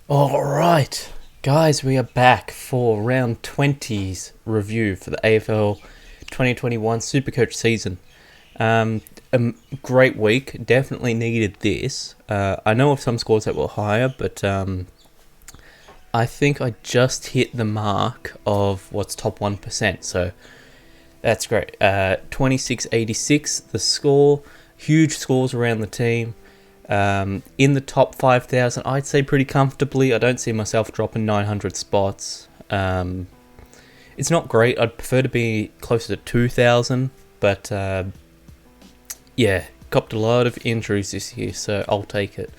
Alright, guys, we are back for round 20's review for the AFL 2021 Supercoach season. A great week, definitely needed this. I know of some scores that were higher, but I think I just hit the mark of what's top 1%, so that's great. 2686, the score, huge scores around the team. In the top 5,000, I'd say pretty comfortably. I don't see myself dropping 900 spots. It's not great. I'd prefer to be closer to 2,000, but yeah, copped a lot of injuries this year, so I'll take it.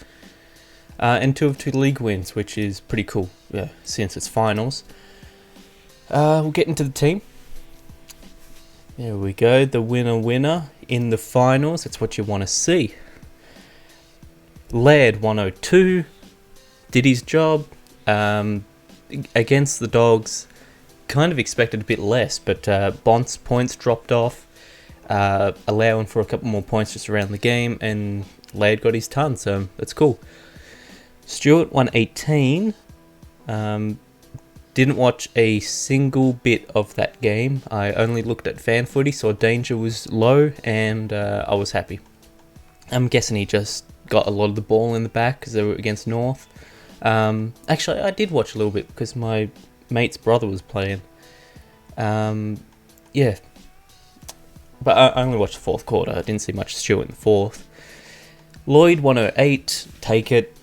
And 2 of 2 league wins, which is pretty cool, yeah, since it's finals. We'll get into the team. There we go, the winner in the finals. That's what you want to see. Laird 102 did his job against the Dogs. Kind of expected a bit less, but Bont's points dropped off, allowing for a couple more points just around the game, and Laird got his ton, so that's cool. Stewart 118. Didn't watch a single bit of that game. I only looked at fan footy, saw danger was low, and I was happy. I'm guessing he just got a lot of the ball in the back because they were against North. Actually, I did watch a little bit because my mate's brother was playing. Yeah. But I only watched the fourth quarter. I didn't see much Stewart in the fourth. Lloyd 108, take it.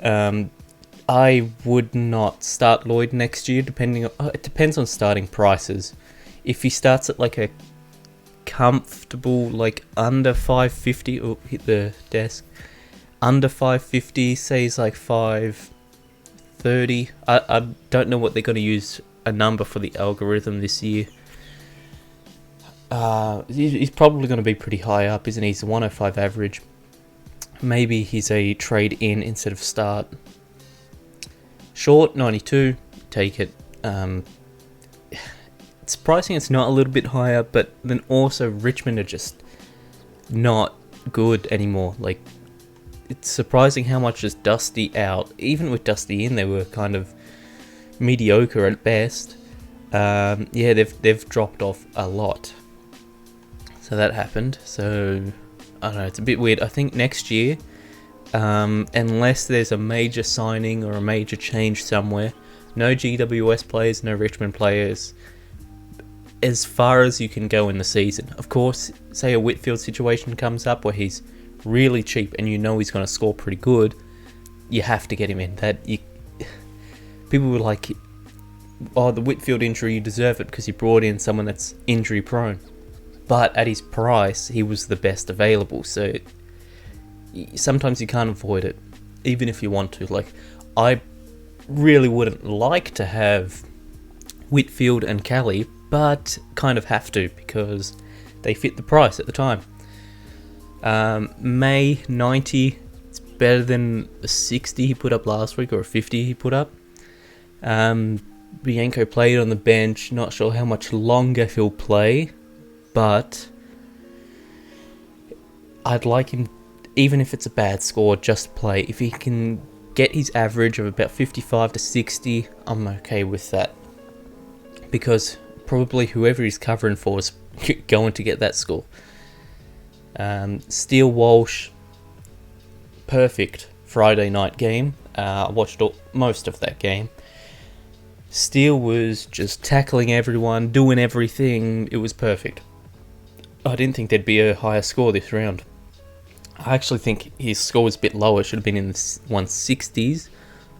I would not start Lloyd next year, depending on... it depends on starting prices. If he starts at like a comfortable, like under 550... Oh, hit the desk. Under 550, say he's like 530. I don't know what they're going to use a number for the algorithm this year. He's probably going to be pretty high up, isn't he? He's a 105 average. Maybe he's a trade in instead of start. Short 92, take it. It's surprising it's not a little bit higher, but then also Richmond are just not good anymore. Like, it's surprising how much is Dusty out. Even with Dusty in, they were kind of mediocre at best. Yeah, they've dropped off a lot. So that happened. So I don't know. It's a bit weird. I think next year, unless there's a major signing or a major change somewhere, no GWS players, no Richmond players. As far as you can go in the season. Of course, say a Whitfield situation comes up where he's really cheap and you know he's going to score pretty good, you have to get him in. People were like, oh, the Whitfield injury, you deserve it because you brought in someone that's injury prone. But at his price, he was the best available, so sometimes you can't avoid it, even if you want to. Like, I really wouldn't like to have Whitfield and Kelly, but kind of have to because they fit the price at the time. May 90, it's better than a 60 he put up last week or a 50 he put up. Bianco played on the bench, not sure how much longer he'll play, but I'd like him, even if it's a bad score, just play. If he can get his average of about 55 to 60, I'm okay with that. Because probably whoever he's covering for is going to get that score. Steele Walsh, perfect Friday night game. I watched most of that game. Steele was just tackling everyone, doing everything. It was perfect. I didn't think there'd be a higher score this round. I actually think his score was a bit lower. Should have been in the 160s.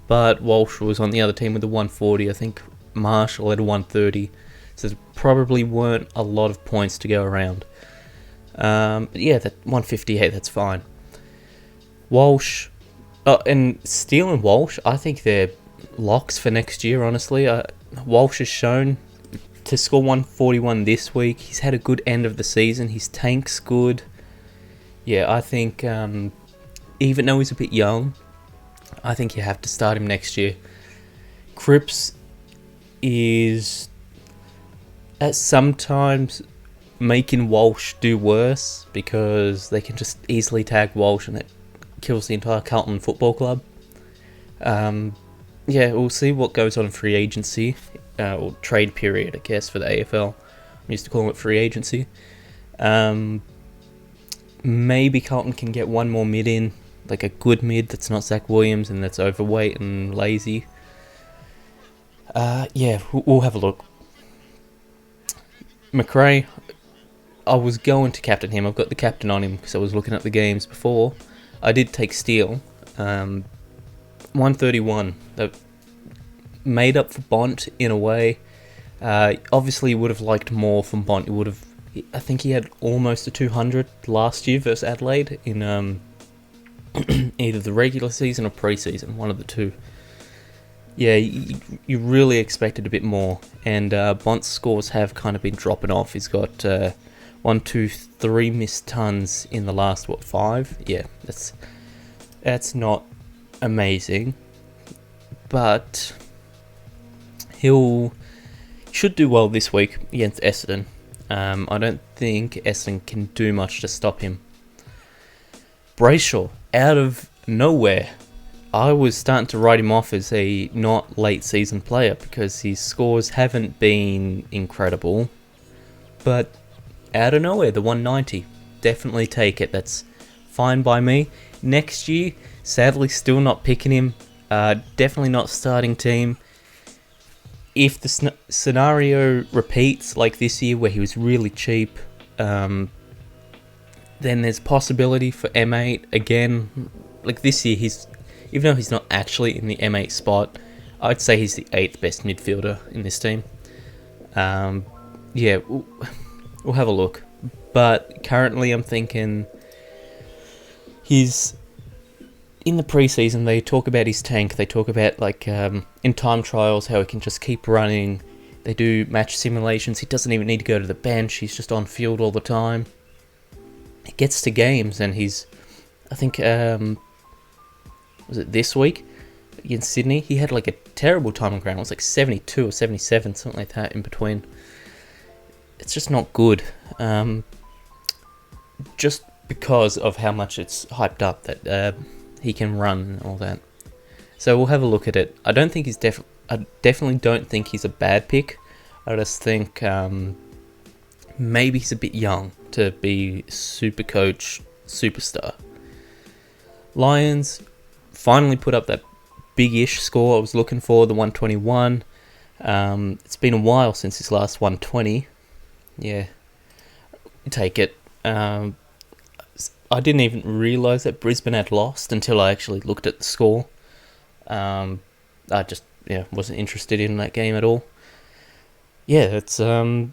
But Walsh was on the other team with the 140. I think Marshall had a 130. So there probably weren't a lot of points to go around. But yeah, that 158, that's fine. Walsh, and Steele and Walsh, I think they're locks for next year, honestly. Walsh has shown to score 141 this week. He's had a good end of the season. His tank's good. Yeah, I think even though he's a bit young, I think you have to start him next year. Cripps is sometimes making Walsh do worse because they can just easily tag Walsh and it kills the entire Carlton Football Club. yeah, we'll see what goes on in free agency, or trade period, I guess, for the AFL. I'm used to calling it free agency. Maybe Carlton can get one more mid in, like a good mid that's not Zach Williams and that's overweight and lazy. Yeah, we'll have a look. McRae, I was going to captain him. I've got the captain on him because I was looking at the games before. I did take Steele. 131. That made up for Bont in a way. Obviously, would have liked more from Bont. I think he had almost a 200 last year versus Adelaide in either the regular season or pre-season, one of the two. Yeah, you really expected a bit more, and Bont's scores have kind of been dropping off. He's got 1, 2, 3 missed tons in the last 5. Yeah, that's not amazing, but should do well this week against Essendon. I don't think Essendon can do much to stop him. Brayshaw, out of nowhere. I was starting to write him off as a not late season player because his scores haven't been incredible. But out of nowhere, the 190. Definitely take it. That's fine by me. Next year, sadly still not picking him. Definitely not starting team. If the scenario repeats like this year where he was really cheap, then there's possibility for M8 again. Like this year, even though he's not actually in the M8 spot, I'd say he's the 8th best midfielder in this team. Yeah, we'll have a look. But currently I'm thinking he's... In the preseason, they talk about his tank. They talk about, like, in time trials, how he can just keep running. They do match simulations. He doesn't even need to go to the bench. He's just on field all the time. He gets to games, and he's... I think... was it this week against Sydney? He had like a terrible time on ground. It was like 72 or 77, something like that in between. It's just not good. Just because of how much it's hyped up that he can run and all that. So we'll have a look at it. I don't think I definitely don't think he's a bad pick. I just think maybe he's a bit young to be Supercoach superstar. Lions finally put up that big-ish score I was looking for, the 121. It's been a while since his last 120. Yeah, take it. I didn't even realise that Brisbane had lost until I actually looked at the score. I just wasn't interested in that game at all. Yeah, it's and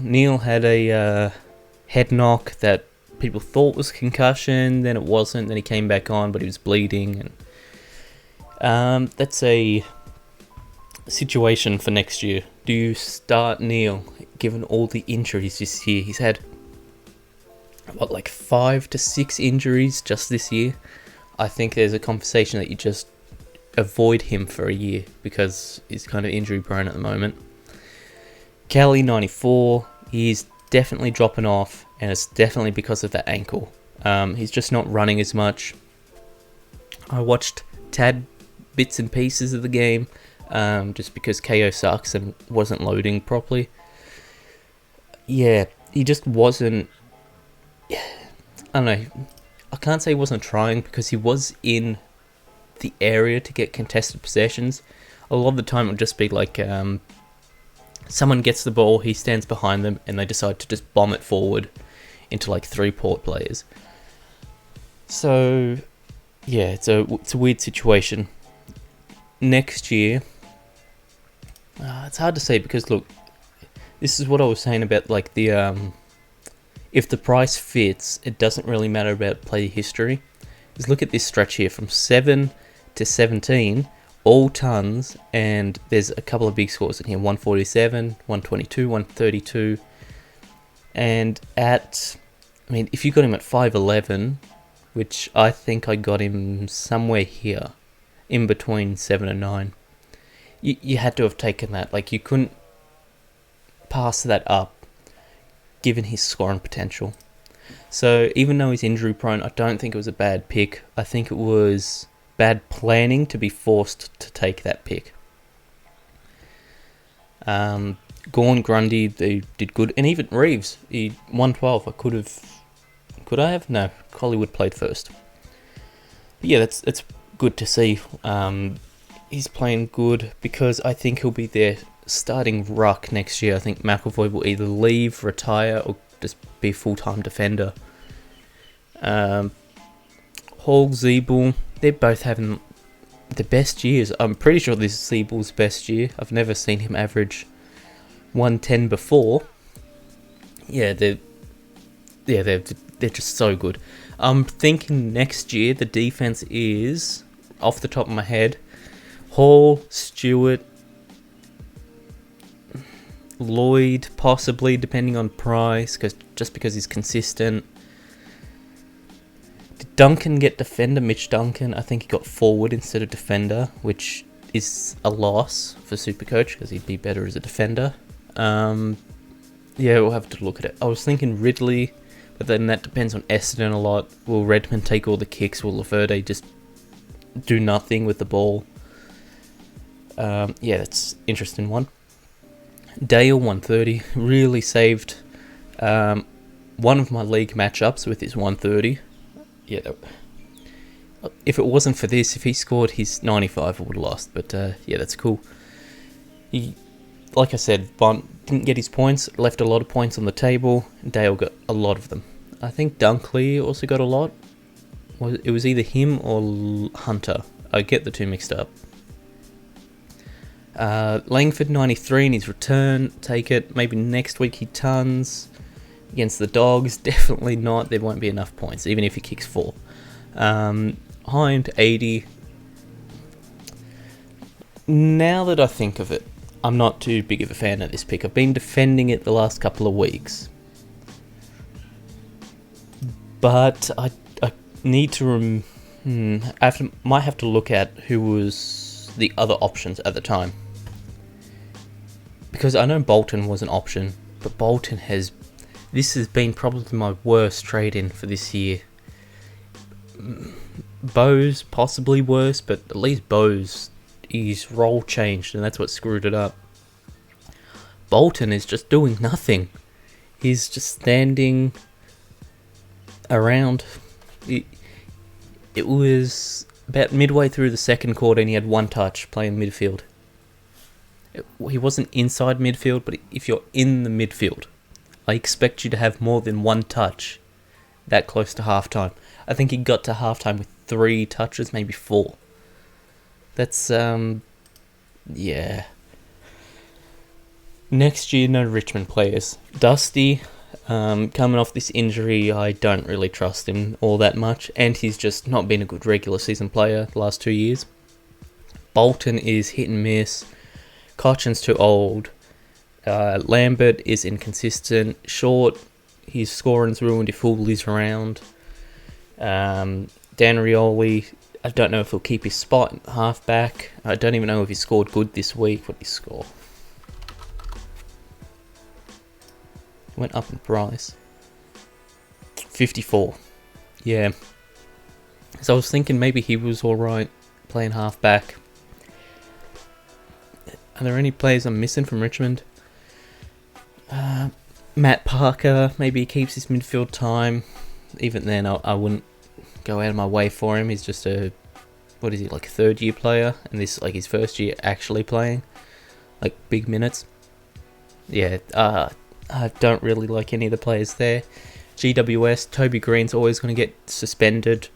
Neil had a head knock that people thought was concussion, then it wasn't, then he came back on, but he was bleeding, and that's a situation for next year. Do you start Neil, given all the injuries this year? He's had, 5 to 6 injuries just this year? I think there's a conversation that you just avoid him for a year, because he's kind of injury prone at the moment. Kelly, 94, he's definitely dropping off, and it's definitely because of that ankle. He's just not running as much. I watched tad bits and pieces of the game, just because KO sucks and wasn't loading properly. Yeah, he just wasn't... I don't know. I can't say he wasn't trying, because he was in the area to get contested possessions. A lot of the time it would just be like... someone gets the ball, he stands behind them, and they decide to just bomb it forward into 3 Port players. So, yeah, it's a weird situation. Next year, it's hard to say, because look, this is what I was saying about the if the price fits, it doesn't really matter about player history. Just look at this stretch here from 7 to 17. All tons, and there's a couple of big scores in here, 147, 122, 132, and if you got him at 5'11", which I think I got him somewhere here, in between 7 and 9, you had to have taken that. You couldn't pass that up, given his scoring potential. So even though he's injury prone, I don't think it was a bad pick. I think it was bad planning to be forced to take that pick. Gorn, Grundy, they did good, and even Reeves, he 112. Could I have? No, Collingwood played first. But yeah, that's good to see. He's playing good because I think he'll be their starting ruck next year. I think McAvoy will either leave, retire, or just be a full-time defender. Hall, Zeeble, they're both having the best years. I'm pretty sure this is Zeeble's best year. I've never seen him average 110 before. Yeah, they're just so good. I'm thinking next year the defense is, off the top of my head, Hall, Stewart, Lloyd, possibly, depending on price, just because he's consistent. Did Duncan get defender? Mitch Duncan, I think he got forward instead of defender, which is a loss for Supercoach because he'd be better as a defender. Yeah, we'll have to look at it. I was thinking Ridley, but then that depends on Essendon a lot. Will Redmond take all the kicks? Will Laverde just do nothing with the ball? Yeah, that's an interesting one. Dale 130 really saved one of my league matchups with his 130. Yeah, if it wasn't for this, if he scored his 95, I would have lost. But yeah, that's cool. He, like I said, Bond didn't get his points, left a lot of points on the table. Dale got a lot of them. I think Dunkley also got a lot. It was either him or Hunter. I get the two mixed up. Langford 93 in his return, take it. Maybe next week he tons against the Dogs. Definitely not. There won't be enough points, even if he kicks 4. Hind 80. Now that I think of it, I'm not too big of a fan of this pick. I've been defending it the last couple of weeks, but I need to might have to look at who was the other options at the time. Because I know Bolton was an option, but this has been probably my worst trade-in for this year. Bose, possibly worse, but at least Bose, his role changed, and that's what screwed it up. Bolton is just doing nothing. He's just standing around. It was about midway through the second quarter, and he had 1 touch playing midfield. He wasn't inside midfield, but if you're in the midfield, I expect you to have more than 1 touch that close to halftime. I think he got to halftime with 3 touches, maybe 4. That's, yeah. Next year, no Richmond players. Dusty, coming off this injury, I don't really trust him all that much, and he's just not been a good regular season player the last 2 years. Bolton is hit and miss. Cochin's too old. Lambert is inconsistent. Short, his scoring's ruined if Hooley's around. Dan Rioli, I don't know if he'll keep his spot at half-back. I don't even know if he scored good this week. What did he score? Went up in price. 54. Yeah. So I was thinking maybe he was alright playing half-back. Are there any players I'm missing from Richmond? Matt Parker, maybe he keeps his midfield time. Even then, I wouldn't go out of my way for him. He's just like a third-year player, and this is like his first year actually playing, like, big minutes. Yeah, I don't really like any of the players there. GWS, Toby Green's always going to get suspended.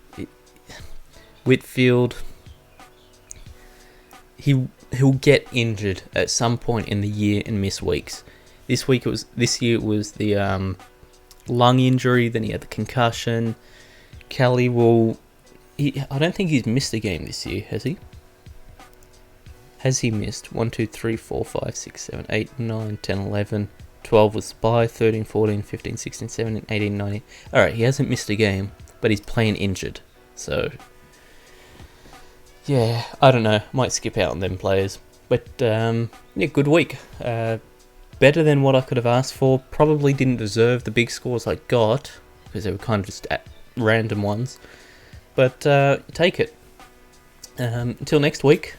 Whitfield, he'll get injured at some point in the year and miss weeks. This year it was the lung injury, then he had the concussion. Kelly I don't think he's missed a game this year, has he? Has he missed? 1, 2, 3, 4, 5, 6, 7, 8, 9, 10, 11, 12 was Spy, 13, 14, 15, 16, 17, 18, 19. Alright, he hasn't missed a game, but he's playing injured. So, yeah, I don't know. Might skip out on them players. But, yeah, good week. Better than what I could have asked for. Probably didn't deserve the big scores I got, because they were kind of just random ones. But, take it. Until next week,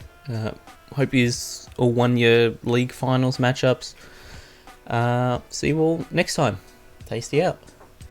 hope you all won your league finals matchups. See you all next time. Tasty out.